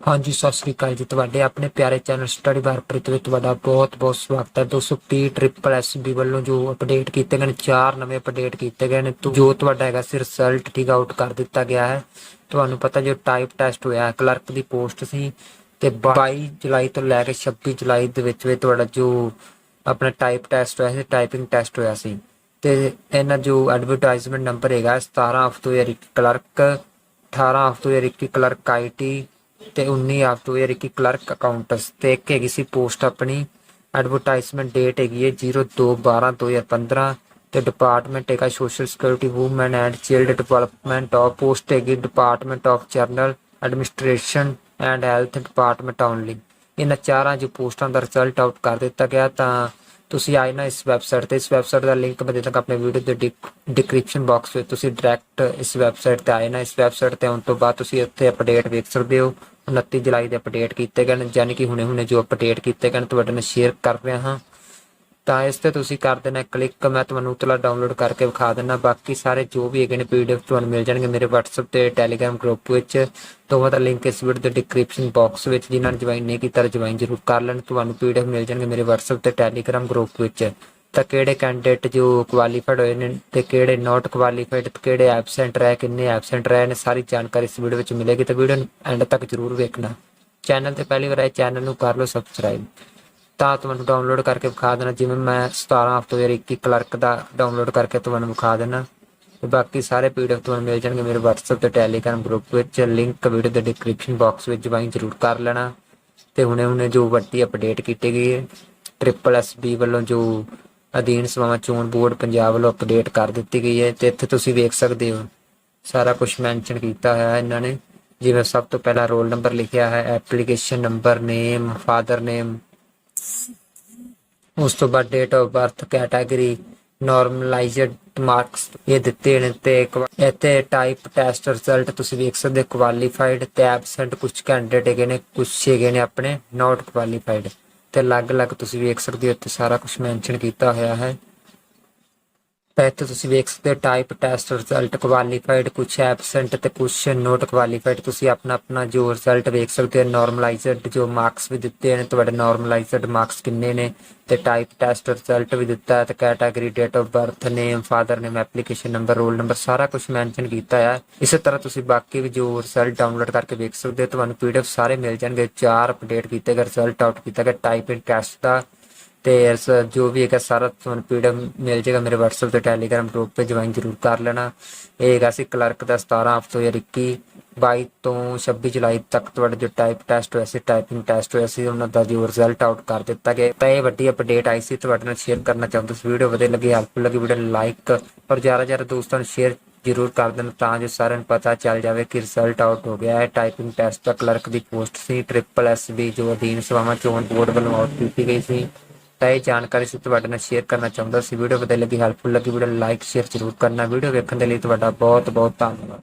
हाँ जी, सत श्री अकाल जी। ਤੁਹਾਡੇ ਆਪਣੇ ਪਿਆਰੇ ਚੈਨਲ ਸਟੱਡੀ ਵਾਰਪ੍ਰੀਤ ਵਿੱਚ ਤੁਹਾਡਾ ਬਹੁਤ-ਬਹੁਤ ਸਵਾਗਤ ਹੈ। ਦੋਸਤੋ PSSB ਵੱਲੋਂ ਜੋ ਅਪਡੇਟ ਕੀਤੇ ਗਏ ਨੇ, 4 ਨਵੇਂ ਅਪਡੇਟ ਕੀਤੇ ਗਏ ਨੇ, ਜੋ ਤੁਹਾਡਾ ਹੈਗਾ ਸੀ ਰਿਜ਼ਲਟ ਠੀਕ ਆਊਟ ਕਰ ਦਿੱਤਾ ਗਿਆ ਹੈ। ਤੁਹਾਨੂੰ ਪਤਾ ਜੋ ਟਾਈਪ ਟੈਸਟ ਹੋਇਆ ਕਲਰਕ ਦੀ ਪੋਸਟ ਸੀ ਤੇ 22 ਜੁਲਾਈ ਤੋਂ ਲੈ ਕੇ 26 ਜੁਲਾਈ ਦੇ ਵਿੱਚ ਤੁਹਾਡਾ ਜੋ ਆਪਣਾ ਟਾਈਪ ਟੈਸਟ ਹੋਇਆ ਸੀ, ਟਾਈਪਿੰਗ ਟੈਸਟ ਹੋਇਆ ਸੀ ਤੇ ਇਹਨਾਂ ਜੋ ਐਡਵਰਟਾਈਜ਼ਮੈਂਟ ਨੰਬਰ ਹੈਗਾ 17 of 2021 clerk, 18 of 2021 clerk IT ਤੇ 19 ਆਫ 2021 ਕਲਰਕ ਅਕਾਊਂਟਸ ਤੇ ਇੱਕ ਹੈਗੀ ਸੀ ਪੋਸਟ ਆਪਣੀ ਐਡਵਰਟਾਈਜ਼ਮੈਂਟ ਡੇਟ ਹੈਗੀ ਹੈ 02/12/2015 ਤੇ ਡਿਪਾਰਟਮੈਂਟ ਹੈਗਾ social security woman and child development of post ਹੈਗੀ department of general administration and health department only. ਇਹਨਾਂ ਚਾਰਾਂ ਜੋ ਪੋਸਟਾਂ ਦਾ ਰਿਜ਼ਲਟ ਆਊਟ ਕਰ ਦਿੱਤਾ ਗਿਆ। ਤਾਂ ਤੁਸੀਂ ਆਏ ਨਾ ਇਸ ਵੈਬਸਾਈਟ ਤੇ, ਇਸ ਵੈਬਸਾਈਟ ਦਾ ਲਿੰਕ ਮੈਂ ਦੇ ਦਾਂਗਾ ਆਪਣੇ ਵੀਡੀਓ ਦੇ ਡਿਸਕ੍ਰਿਪਸ਼ਨ ਬਾਕਸ ਵਿੱਚ। ਤੁਸੀਂ ਡਾਇਰੈਕਟ ਇਸ ਵੈਬਸਾਈਟ ਤੇ ਆਏ ਨਾ, ਇਸ ਵੈਬਸਾਈਟ ਤੇ ਆਉਣ ਤੋਂ ਬਾਅਦ ਤੁਸੀਂ ਇੱਥੇ ਅਪਡੇਟ ਵੇਖ ਸਕਦੇ ਹੋ। 29 ਜੁਲਾਈ ਦੇ ਅਪਡੇਟ ਕੀਤੇ ਗਏ ਨੇ, ਯਾਨੀ ਕਿ ਹੁਣੇ ਜੋ ਅਪਡੇਟ ਕੀਤੇ ਗਏ ਨੇ ਤੁਹਾਡੇ ਨਾਲ ਸ਼ੇਅਰ ਕਰ ਰਿਹਾ ਹਾਂ। ਤਾਂ ਇਸ ਤੇ ਤੁਸੀਂ ਕਰ ਦੇਣਾ ਕਲਿੱਕ, ਮੈਂ ਤੁਹਾਨੂੰ ਉਤਲਾ ਡਾਊਨਲੋਡ ਕਰਕੇ ਵਿਖਾ ਦਿੰਦਾ। ਬਾਕੀ ਸਾਰੇ ਜੋ ਵੀ ਹੈਗੇ ਨੇ PDF ਤੁਹਾਨੂੰ ਮਿਲ ਜਾਣਗੇ ਮੇਰੇ WhatsApp ਤੇ ਟੈਲੀਗ੍ਰਾਮ ਗਰੁੱਪ ਵਿੱਚ। ਦੋਵਾਂ ਦਾ ਲਿੰਕ ਇਸ ਵੀਡੀਓ ਦੇ ਡਿਸਕ੍ਰਿਪਸ਼ਨ ਬਾਕਸ ਵਿੱਚ। ਜਿਨ੍ਹਾਂ ਨੇ ਜੁਆਇਨ ਨਹੀਂ ਕੀਤਾ ਜੁਆਇਨ ਜ਼ਰੂਰ ਕਰ ਲੈਣ। ਤੁਹਾਨੂੰ PDF ਮਿਲ ਜਾਣਗੇ ਮੇਰੇ WhatsApp ਤੇ ਟੈਲੀਗ੍ਰਾਮ ਗਰੁੱਪ ਵਿੱਚ। ਤਾਂ ਕਿਹੜੇ ਕੈਂਡੀਡੇਟ ਜੋ ਕੁਆਲੀਫਾਈਡ ਹੋਏ ਨੇ ਤੇ ਕਿਹੜੇ ਨਾਟ ਕੁਆਲੀਫਾਈਡ, ਕਿਹੜੇ ਐਬਸੈਂਟ ਰਹੇ, ਕਿੰਨੇ ਐਬਸੈਂਟ ਰਹੇ ਨੇ, ਸਾਰੀ ਜਾਣਕਾਰੀ ਇਸ ਵੀਡੀਓ ਵਿੱਚ ਮਿਲੇਗੀ। ਤਾਂ ਵੀਡੀਓ ਐਂਡ ਤੱਕ ਜ਼ਰੂਰ ਵੇਖਣਾ। ਚੈਨਲ ਤੇ ਪਹਿਲੀ ਵਾਰ ਆਏ ਚੈਨਲ ਨੂੰ ਕਰ ਲਓ ਸਬਸਕ੍ਰਾਈਬ। ਤਾਂ ਤੁਹਾਨੂੰ ਡਾਊਨਲੋਡ ਕਰਕੇ ਵਿਖਾ ਦੇਣਾ, ਜਿਵੇਂ ਮੈਂ 17 ਆਫ 2021 ਕਲਰਕ ਦਾ ਡਾਊਨਲੋਡ ਕਰਕੇ ਤੁਹਾਨੂੰ ਵਿਖਾ ਦੇਣਾ। ਤੇ ਬਾਕੀ ਸਾਰੇ PDF ਤੁਹਾਨੂੰ ਮਿਲ ਜਾਣਗੇ ਮੇਰੇ WhatsApp ਤੇ ਟੈਲੀਗ੍ਰਾਮ ਗਰੁੱਪ ਵਿੱਚ। ਲਿੰਕ ਵੀਡੀਓ ਦੇ ਡਿਸਕ੍ਰਿਪਸ਼ਨ ਬਾਕਸ ਵਿੱਚ ਜੁਆਇਨ ਜ਼ਰੂਰ ਕਰ ਲੈਣਾ। ਤੇ ਹੁਣੇ ਜੋ ਵੱਡੀ ਅਪਡੇਟ ਕੀਤੀ ਗਈ ਹੈ SSB ਵੱਲੋਂ, ਜੋ ਅਧੀਨ ਸੇਵਾਵਾਂ ਚੋਣ ਬੋਰਡ ਪੰਜਾਬ ਵੱਲੋਂ ਅਪਡੇਟ ਕਰ ਦਿੱਤੀ ਗਈ ਹੈ। ਤੇ ਇੱਥੇ ਤੁਸੀਂ ਵੇਖ ਸਕਦੇ ਹੋ ਸਾਰਾ ਕੁਝ ਮੈਂਸ਼ਨ ਕੀਤਾ ਹੋਇਆ ਹੈ ਇਹਨਾਂ ਨੇ। ਜਿਵੇਂ ਸਭ ਤੋਂ ਪਹਿਲਾਂ ਰੋਲ ਨੰਬਰ ਲਿਖਿਆ ਹੈ, application number, name, father name, ਉਸ ਤੋਂ ਬਾਅਦ date of birth, category, normalised marks ਇਹ ਦਿੱਤੇ ਨੇ। ਤੇ ਇੱਥੇ ਟਾਈਪ ਟੈਸਟ ਰਿਜ਼ਲਟ ਤੁਸੀਂ ਵੇਖ ਸਕਦੇ ਕੁਆਲੀਫਾਈਡ ਤੇ ਐਬਸੈਂਟ। ਕੁਝ ਕੈਂਡੀਡੇਟ ਹੈਗੇ ਨੇ, ਕੁਝ ਹੈਗੇ ਨੇ ਆਪਣੇ ਨਾਟ ਕੁਆਲੀਫਾਈਡ ਤੇ ਅਲੱਗ-ਅਲੱਗ ਤੁਸੀਂ ਵੇਖ ਸਕਦੇ ਹੋ। ਇੱਥੇ ਸਾਰਾ ਕੁਝ ਮੈਂਸ਼ਨ ਕੀਤਾ ਹੋਇਆ ਹੈ। ਤਾਂ ਇੱਥੇ ਤੁਸੀਂ ਵੇਖ ਸਕਦੇ ਹੋ ਟਾਈਪ ਟੈਸਟ ਰਿਜ਼ਲਟ, ਕੁਆਲੀਫਾਈਡ, ਕੁਛ ਐਬਸੈਂਟ ਤੇ ਕੁਛ ਨੋਟ ਕੁਆਲੀਫਾਈਡ। ਤੁਸੀਂ ਆਪਣਾ ਜੋ ਰਿਜ਼ਲਟ ਵੇਖ ਸਕਦੇ ਹੋ। ਨੋਰਮਲਾਈਜ਼ਡ ਜੋ ਮਾਰਕਸ ਵੀ ਦਿੱਤੇ ਨੇ, ਤੁਹਾਡੇ ਨੋਰਮਲਾਈਜ਼ਡ ਮਾਰਕਸ ਕਿੰਨੇ ਨੇ ਤੇ ਟਾਈਪ ਟੈਸਟ ਰਿਜ਼ਲਟ ਵੀ ਦਿੱਤਾ ਹੈ ਤੇ category, date of birth, name, father name, application number, roll number ਸਾਰਾ ਕੁਝ ਮੈਂਸ਼ਨ ਕੀਤਾ ਹੈ। ਇਸੇ ਤਰ੍ਹਾਂ ਤੁਸੀਂ ਬਾਕੀ ਵੀ ਜੋ ਰਿਜ਼ਲਟ ਡਾਊਨਲੋਡ ਕਰਕੇ ਵੇਖ ਸਕਦੇ ਹੋ। ਤੁਹਾਨੂੰ PDF ਸਾਰੇ ਮਿਲ ਜਾਣਗੇ। 4 ਅਪਡੇਟ ਕੀਤੇ ਗਏ, ਰਿਜ਼ਲਟ ਆਊਟ ਕੀਤਾ ਗਿਆ ਟਾਈਪਿੰਗ ਟੈਸਟ ਦਾ। ਤੇ ਜੋ ਵੀ ਹੈਗਾ ਸਾਰਾ ਤੁਹਾਨੂੰ PDF ਮਿਲ ਜਾਏਗਾ ਮੇਰੇ WhatsApp ਤੇ ਟੈਲੀਗ੍ਰਾਮ ਗਰੁੱਪ ਤੇ ਜੁਆਇਨ ਜ਼ਰੂਰ ਕਰ ਲੈਣਾ। ਇਹ ਹੈਗਾ ਸੀ ਕਲਰਕ ਦਾ 17 ਆਫ 2021, 22 ਤੋਂ 26 ਜੁਲਾਈ ਤੱਕ ਤੁਹਾਡਾ ਜੋ ਟਾਈਪ ਟੈਸਟ ਹੋਇਆ ਸੀ, ਟਾਈਪਿੰਗ ਟੈਸਟ ਹੋਇਆ ਸੀ, ਉਹਨਾਂ ਦਾ ਜੋ ਰਿਜ਼ਲਟ ਆਊਟ ਕਰ ਦਿੱਤਾ ਗਿਆ। ਤਾਂ ਇਹ ਵੱਡੀ ਅਪਡੇਟ ਆਈ ਸੀ, ਤੁਹਾਡੇ ਨਾਲ ਸ਼ੇਅਰ ਕਰਨਾ ਚਾਹੁੰਦਾ ਸੀ। ਵੀਡੀਓ ਵਧੀਆ ਲੱਗੀ, ਹੈਲਪਫੁਲ ਲੱਗੀ, ਵੀਡੀਓ ਨੂੰ ਲਾਈਕ ਔਰ ਜ਼ਿਆਦਾ ਦੋਸਤਾਂ ਨੂੰ ਸ਼ੇਅਰ ਜ਼ਰੂਰ ਕਰ ਦੇਣਾ ਤਾਂ ਜੋ ਸਾਰਿਆਂ ਨੂੰ ਪਤਾ ਚੱਲ ਜਾਵੇ ਕਿ ਰਿਜ਼ਲਟ ਆਊਟ ਹੋ ਗਿਆ ਹੈ। ਟਾਈਪਿੰਗ ਟੈਸਟ ਦਾ ਕਲਰਕ ਦੀ ਪੋਸਟ ਸੀ SSB ਜੋ ਅਧੀਨ ਸੇਵਾਵਾਂ ਚੋਣ ਬੋਰਡ ਵੱਲੋਂ ਆਊਟ ਕੀਤੀ ਗਈ ਸੀ। ਤਾਂ ਇਹ ਜਾਣਕਾਰੀ ਸੀ ਤੁਹਾਡੇ ਨਾਲ ਸ਼ੇਅਰ ਕਰਨਾ ਚਾਹੁੰਦਾ ਸੀ। ਵੀਡੀਓ ਵਧੀਆ ਲੱਗੀ, ਹੈਲਪਫੁਲ ਲੱਗੀ, ਵੀਡੀਓ ਲਾਈਕ ਸ਼ੇਅਰ ਜ਼ਰੂਰ ਕਰਨਾ। ਵੀਡੀਓ ਵੇਖਣ ਦੇ ਲਈ ਤੁਹਾਡਾ ਬਹੁਤ ਧੰਨਵਾਦ।